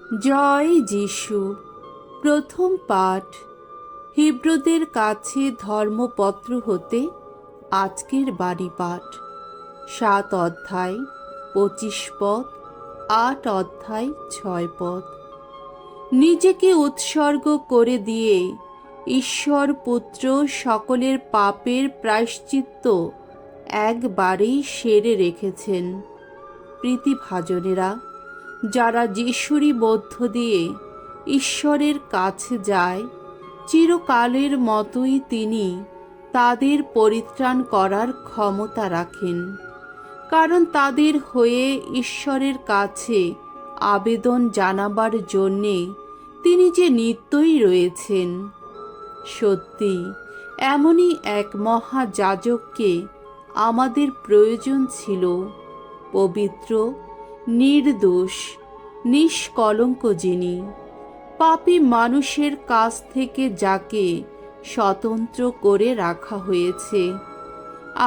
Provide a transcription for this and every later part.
জয় যিশু। প্রথম পাঠ হিব্রুদের কাছে ধর্মপত্র হতে আজকের বাণী পাঠ। 7 অধ্যায় 25 পদ, 8 অধ্যায় 6 পদ। নিজেকে উৎসর্গ করে দিয়ে ঈশ্বর পুত্র সকলের পাপের প্রায়শ্চিত্ত একবারেই সেরে রেখেছেন। প্রীতিভাজনেরা, যারা যিশুরই মধ্য দিয়ে ঈশ্বরের কাছে যায়, চিরকালের মতোই তিনি তাদের পরিত্রাণ করার ক্ষমতা রাখেন, কারণ তাদের হয়ে ঈশ্বরের কাছে আবেদন জানাবার জন্যে তিনি যে নিত্যই রয়েছেন। সত্যি এমনই এক মহাযাজককে আমাদের প্রয়োজন ছিল, পবিত্র, নির্দোষ, নিষ্কলঙ্ক, যিনি পাপী মানুষের কাছ থেকে যাকে স্বতন্ত্র করে রাখা হয়েছে,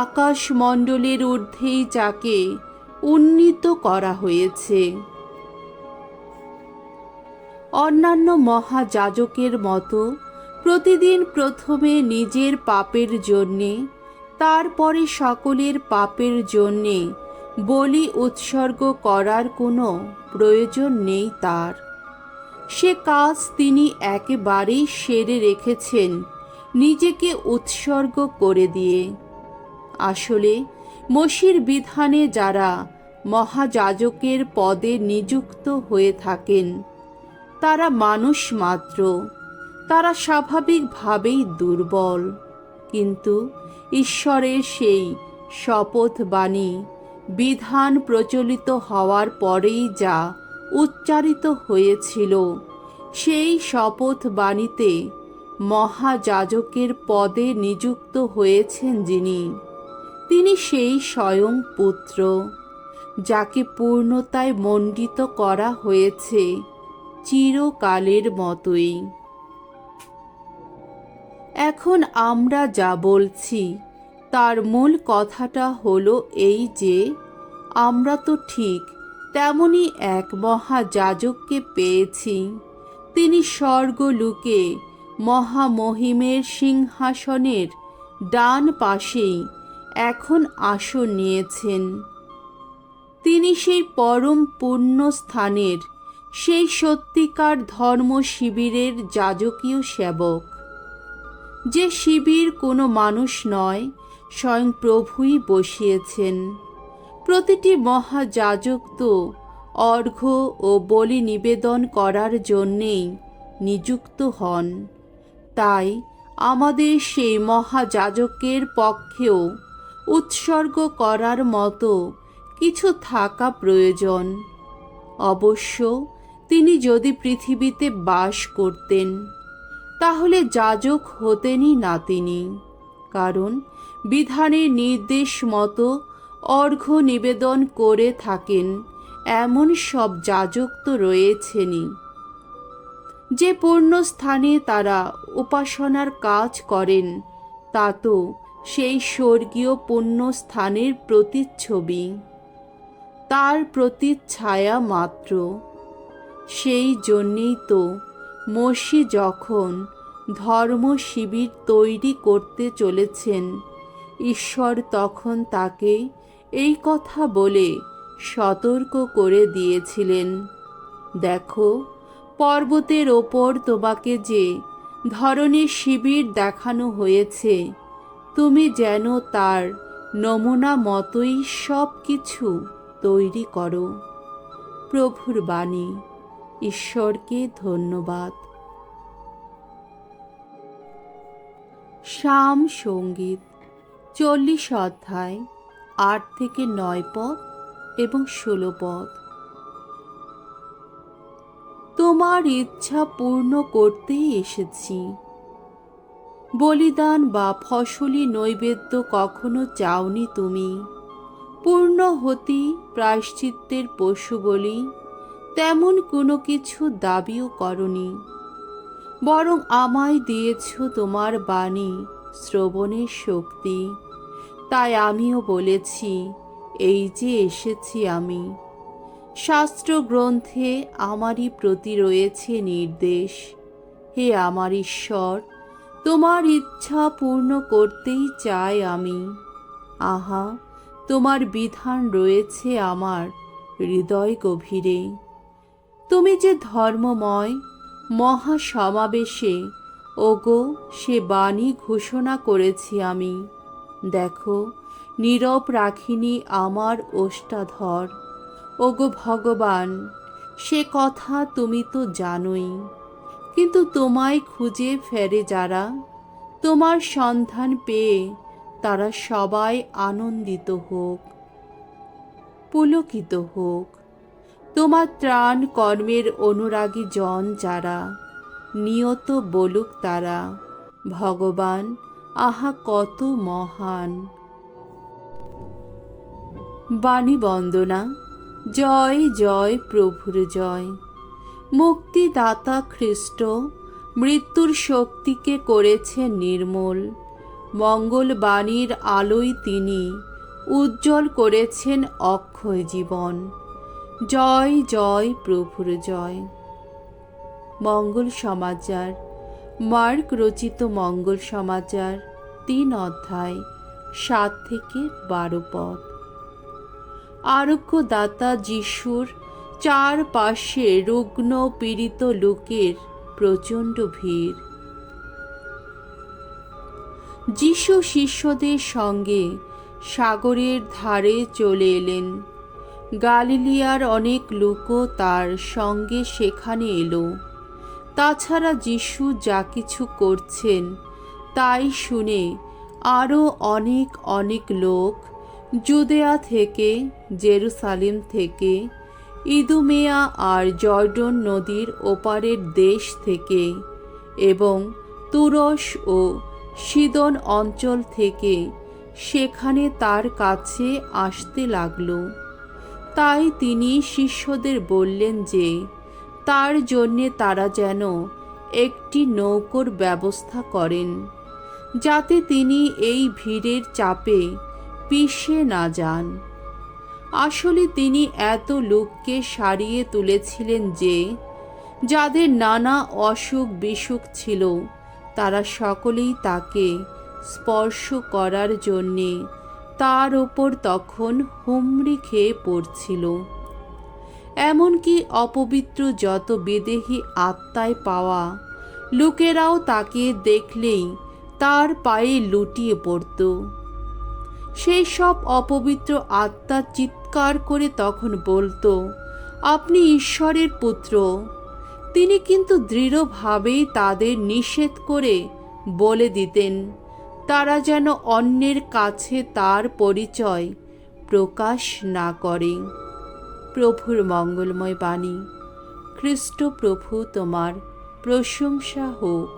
আকাশমণ্ডলের ঊর্ধ্বেই যাকে উন্নীত করা হয়েছে। অন্যান্য মহাযাজকের মতো প্রতিদিন প্রথমে নিজের পাপের জন্যে, তারপরে সকলের পাপের জন্যে বলি উৎসর্গ করার কোনো প্রয়োজন নেই তার। সে কাজ তিনি একেবারেই সেরে রেখেছেন নিজেকে উৎসর্গ করে দিয়ে। আসলে মসির বিধানে যারা মহাযাজকের পদে নিযুক্ত হয়ে থাকেন, তারা মানুষ মাত্র, তারা স্বাভাবিকভাবেই দুর্বল। কিন্তু ঈশ্বরের সেই শপথ বাণী বিধান প্রচলিত হওয়ার পরেই যা উচ্চারিত হয়েছিল, সেই শপথ বাণীতে মহাযাজকের পদে নিযুক্ত হয়েছেন যিনি, তিনি সেই স্বয়ং পুত্র, যাকে পূর্ণতায় মণ্ডিত করা হয়েছে চিরকালের মতোই। এখন আমরা যা বলছি তার মূল কথাটা হলো এই যে, আমরা তো ঠিক তেমনই এক মহাযাজককে পেয়েছি। তিনি স্বর্গলোকে মহামহিমের সিংহাসনের ডান পাশেই এখন আসন নিয়েছেন। তিনি সেই পরম পুণ্য স্থানের, সেই সত্যিকার ধর্ম শিবিরের যাজকীয় সেবক, যে শিবির কোনো মানুষ নয়, স্বয়ং প্রভুই বসিয়েছেন। প্রতিটি মহাযাজক তো অর্ঘ্য ও বলি নিবেদন করার জন্যেই নিযুক্ত হন। তাই আমাদের সেই মহাযাজকের পক্ষেও উৎসর্গ করার মতো কিছু থাকা প্রয়োজন। অবশ্য তিনি যদি পৃথিবীতে বাস করতেন, তাহলে যাজক হতেনই না তিনি, কারণ বিধানের নির্দেশ মতো অর্ঘ্য নিবেদন করে থাকেন এমন সব যাজক তো রয়েছেনই। যে পুণ্যস্থানে তারা উপাসনার কাজ করেন, তা তো সেই স্বর্গীয় পুণ্যস্থানের প্রতিচ্ছবি, তার প্রতিচ্ছায়া মাত্র। সেই জন্যেই তো মসি যখন ধর্ম শিবির তৈরি করতে চলেছেন, ঈশ্বর তখন তাকে এই কথা বলে সতর্ক করে দিয়েছিলেন, দেখো, পর্বতের ওপর তোমাকে যে ধরনের শিবির দেখানো হয়েছে, তুমি যেন তার নমুনা মতোই সব কিছু তৈরি করো। প্রভুর বাণী। ঈশ্বরকে ধন্যবাদ। শাম সঙ্গীত 40 অধ্যায় 8 থেকে 9 পদ এবং 16 পদ। তোমার ইচ্ছা পূর্ণ করতেই এসেছি। বলিদান বা ফসলি নৈবেদ্য কখনো চাওনি তুমি। পূর্ণ হতি প্রায়শ্চিত্তের পশু বলি, তেমন কোনো কিছু দাবিও করনি। বরং আমায় দিয়েছ তোমার বাণী শ্রবণের শক্তি। তাই আমিও বলেছি, এই যে এসেছি আমি। শাস্ত্র গ্রন্থে আমারই প্রতি রয়েছে নির্দেশ। হে আমার ঈশ্বর, তোমার ইচ্ছা পূর্ণ করতেই চাই আমি। আহা, তোমার বিধান রয়েছে আমার হৃদয় গভীরে। তুমি যে ধর্মময় মহাসমাবেশে ওগো সে বাণী ঘোষণা করেছি আমি। দেখো, নীরব রাখিনি আমার ওষ্ঠাধর। ওগো ভগবান, সে কথা তুমি তো জানোই। কিন্তু তোমায় খুঁজে ফেরে যারা, তোমার সন্ধান পেয়ে তারা সবাই আনন্দিত হোক, পুলকিত হোক। তোমার ত্রাণ কর্মের অনুরাগী জন যারা, নিয়ত বলুক তারা, ভগবান আহা কত মহান। বাণী বন্দনা। জয় জয় প্রভুর জয়। মুক্তিদাতা খ্রিস্ট মৃত্যুর শক্তিকে করেছেন নির্মূল। মঙ্গল বাণীর আলোয় তিনি উজ্জ্বল করেছেন অক্ষয় জীবন। জয় জয় প্রভুর জয়। মঙ্গল সমাচার। মার্ক রচিত মঙ্গল সমাচার 3 অধ্যায় 7 থেকে 12 পদ। আরোগ্যদাতা যিশুর চারপাশে রুগ্ন পীড়িত লোকের প্রচণ্ড ভিড়। যিশু শিষ্যদের সঙ্গে সাগরের ধারে চলে এলেন। গালিলিয়ার অনেক লোকও তার সঙ্গে সেখানে এলো। তাছাড়া যিশু যা কিছু করছেন তাই শুনে আরও অনেক অনেক লোক জুদেয়া থেকে, জেরুসালেম থেকে, ইদুমেয়া আর জর্ডন নদীর ওপারের দেশ থেকে এবং তুরস ও সিদোন অঞ্চল থেকে সেখানে তার কাছে আসতে লাগল। তাই তিনি শিষ্যদের বললেন যে তার জন্যে তারা যেন একটি নৌকোর ব্যবস্থা করেন, যাতে তিনি এই ভিড়ের চাপে পিষে না যান। আসলে তিনি এত লোককে সারিয়ে তুলেছিলেন যে যাদের নানা অসুখ বিসুখ ছিল তারা সকলেই তাকে স্পর্শ করার জন্যে তার ওপর তখন হুমড়ি খেয়ে পড়ছিল। এমনকি অপবিত্র যত বিদেহী আত্মায় পাওয়া লোকেরাও তাকে দেখলেই তার পায়ে লুটিয়ে পড়ত। সেই সব অপবিত্র আত্মা চিৎকার করে তখন বলতো, আপনি ঈশ্বরের পুত্র। তিনি কিন্তু দৃঢ়ভাবেই তাদের নিষেধ করে বলে দিতেন তারা যেন অন্যের কাছে তার পরিচয় প্রকাশ না করে। প্রভুর মঙ্গলময় বাণী। খ্রিস্ট প্রভু তোমার প্রশংসা হোক।